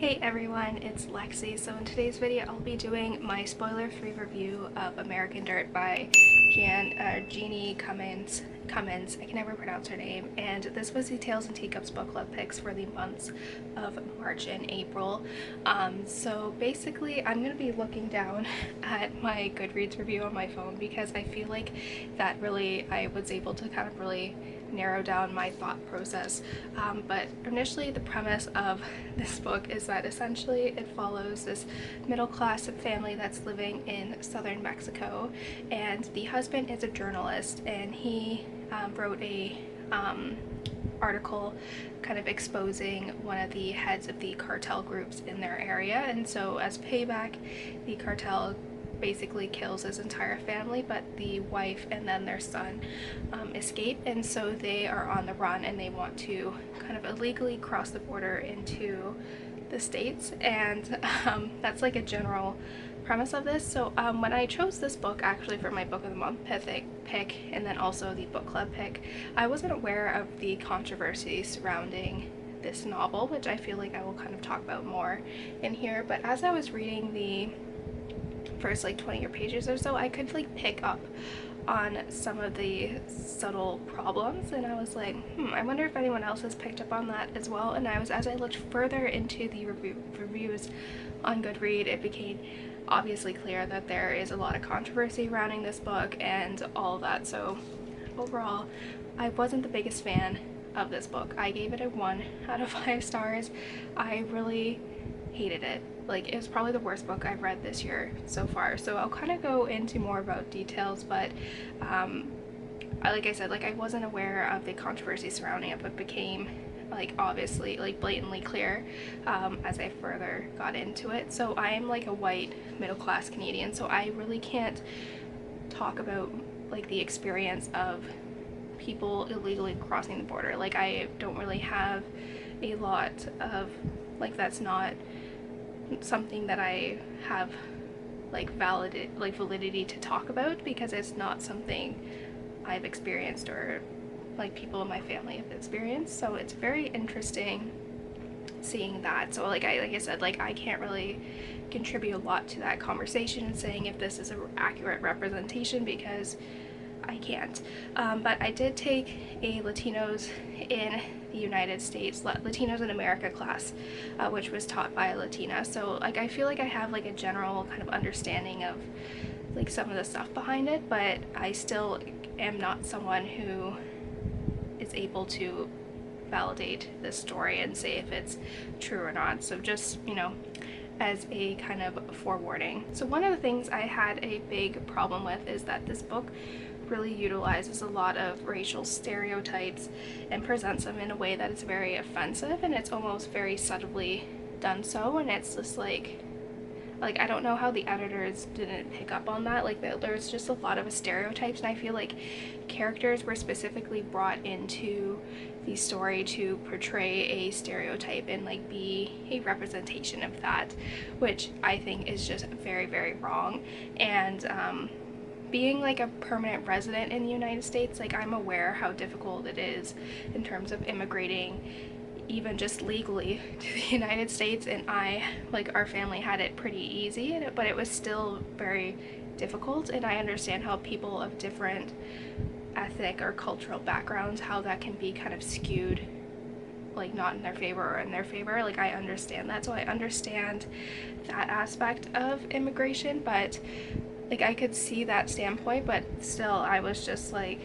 Hey everyone, it's Lexie. So in today's video I'll be doing my spoiler-free review of American Dirt by Jeanine Cummins. I can never pronounce her name. And this was the Tales and Teacups book club picks for the months of March and April. So basically I'm going to be looking down at my Goodreads review on my phone because I feel like that really I was able to kind of really narrow down my thought process. But initially the premise of this book is that essentially it follows this middle-class family that's living in southern Mexico, and the husband is a journalist, and he wrote a article kind of exposing one of the heads of the cartel groups in their area, and so as payback the cartel basically kills his entire family, but the wife and then their son escape, and so they are on the run and they want to kind of illegally cross the border into the States. And that's like a general premise of this. So when I chose this book actually for my book of the month pick and then also the book club pick, I wasn't aware of the controversy surrounding this novel, which I feel like I will kind of talk about more in here. But as I was reading the first like 20 pages or so, I could like pick up on some of the subtle problems, and I was like, I wonder if anyone else has picked up on that as well. And as I looked further into the reviews on Goodreads, it became obviously clear that there is a lot of controversy surrounding this book and all of that. So overall, I wasn't the biggest fan of this book. I gave it a 1 out of 5 stars. I really hated it. Like, it was probably the worst book I've read this year so far. So I'll kind of go into more about details, but like I said, like I wasn't aware of the controversy surrounding it, but became like obviously like blatantly clear as I further got into it. So I am like a white middle-class Canadian, so I really can't talk about like the experience of people illegally crossing the border. Like, I don't really have a lot of like, that's not something that I have like validity to talk about, because it's not something I've experienced or like people in my family have experienced. So it's very interesting seeing that. So like I said, like I can't really contribute a lot to that conversation and saying if this is an accurate representation, because I can't. But I did take a Latinos in the United States, Latinos in America class, which was taught by a Latina. So like I feel like I have like a general kind of understanding of like some of the stuff behind it, but I still am not someone who is able to validate this story and say if it's true or not. So just, you know, as a kind of forewarning. So one of the things I had a big problem with is that this book really utilizes a lot of racial stereotypes and presents them in a way that is very offensive, and it's almost very subtly done so, and it's just like I don't know how the editors didn't pick up on that. Like there's just a lot of stereotypes, and I feel like characters were specifically brought into the story to portray a stereotype and like be a representation of that, which I think is just very, very wrong. And being like a permanent resident in the United States, like I'm aware how difficult it is in terms of immigrating even just legally to the United States, and our family had it pretty easy, but it was still very difficult. And I understand how people of different ethnic or cultural backgrounds, how that can be kind of skewed, like not in their favor or in their favor. Like I understand that, so I understand that aspect of immigration, but like I could see that standpoint, but still I was just like,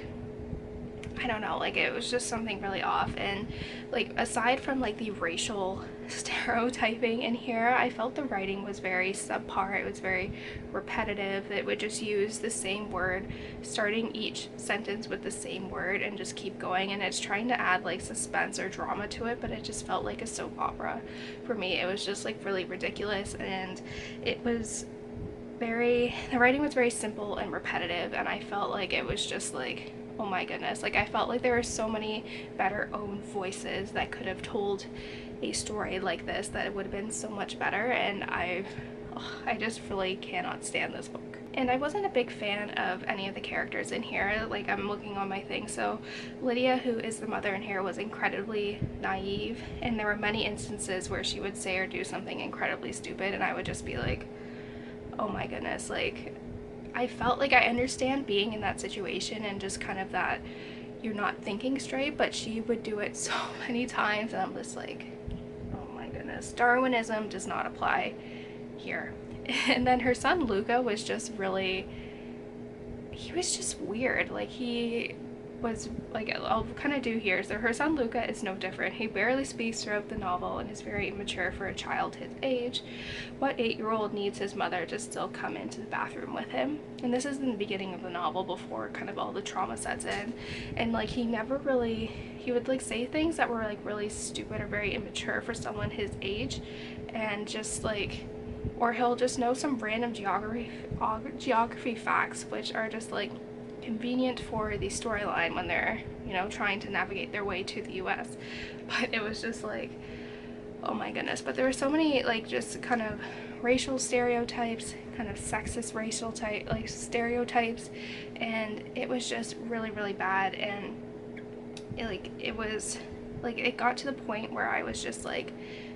I don't know, like it was just something really off. And like aside from like the racial stereotyping in here, I felt the writing was very subpar. It was very repetitive. It would just use the same word, starting each sentence with the same word and just keep going, and it's trying to add like suspense or drama to it, but it just felt like a soap opera for me. It was just like really ridiculous, and it was the writing was very simple and repetitive, and I felt like it was just like, oh my goodness, like I felt like there were so many better own voices that could have told a story like this, that it would have been so much better. And I just really cannot stand this book. And I wasn't a big fan of any of the characters in here. Like, I'm looking on my thing. So Lydia, who is the mother in here, was incredibly naive, and there were many instances where she would say or do something incredibly stupid, and I would just be like, oh my goodness. Like, I felt like I understand being in that situation and just kind of that you're not thinking straight, but she would do it so many times, and I'm just like, oh my goodness. Darwinism does not apply here. And then her son Luca was just really, he was just weird. Like, he was like, I'll kind of do here. So her son Luca is no different. He barely speaks throughout the novel and is very immature for a child his age. What 8-year-old needs his mother to still come into the bathroom with him? And this is in the beginning of the novel, before kind of all the trauma sets in. And like, he never really, he would like say things that were like really stupid or very immature for someone his age, and just like, or he'll just know some random geography facts, which are just like convenient for the storyline when they're, you know, trying to navigate their way to the US. But it was just like, oh my goodness. But there were so many like just kind of racial stereotypes, kind of sexist racial stereotypes, and it was just really, really bad. And it was like, it got to the point where I was just like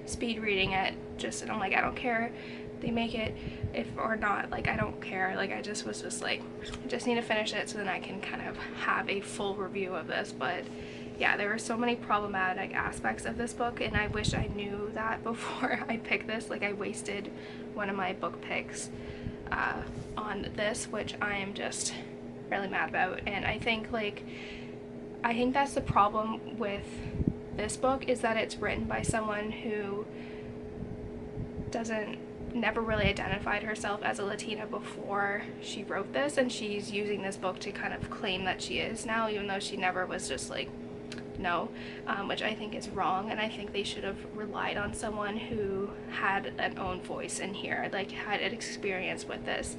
speed reading it, and I'm like, I don't care they make it if or not, like, I don't care. Like, I just was just like, I just need to finish it so then I can kind of have a full review of this. But yeah, there were so many problematic aspects of this book, and I wish I knew that before I picked this. Like, I wasted one of my book picks on this, which I am just really mad about. And I think that's the problem with this book, is that it's written by someone who never really identified herself as a Latina before she wrote this, and she's using this book to kind of claim that she is now, even though she never was just like, no, which I think is wrong. And I think they should have relied on someone who had an own voice in here, like had an experience with this,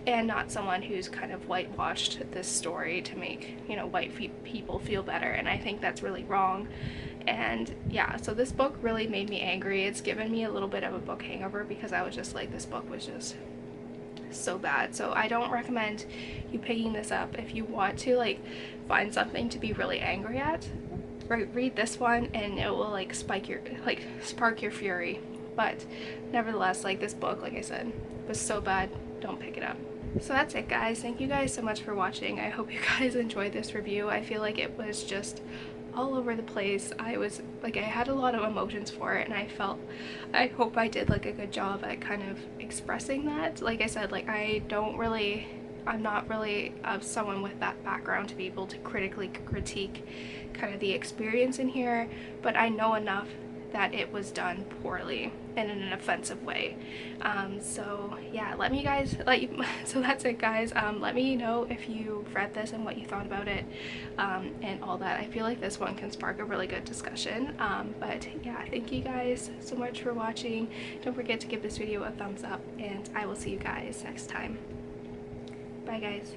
and not someone who's kind of whitewashed this story to make, you know, white people feel better. And I think that's really wrong. And yeah, so this book really made me angry. It's given me a little bit of a book hangover, because I was just like, this book was just so bad. So I don't recommend you picking this up. If you want to like find something to be really angry at, read this one, and it will like spark your fury. But nevertheless, like, this book, like I said, was so bad, don't pick it up. So that's it, guys. Thank you guys so much for watching. I hope you guys enjoyed this review. I feel like it was just all over the place. I was like, I had a lot of emotions for it, and I hope I did like a good job at kind of expressing that. Like I said, like, I'm not really someone with that background to be able to critically critique kind of the experience in here, but I know enough that it was done poorly and in an offensive way. So yeah, so that's it, guys. Let me know if you read this and what you thought about it, and all that. I feel like this one can spark a really good discussion. But yeah, thank you guys so much for watching. Don't forget to give this video a thumbs up, and I will see you guys next time. Bye, guys.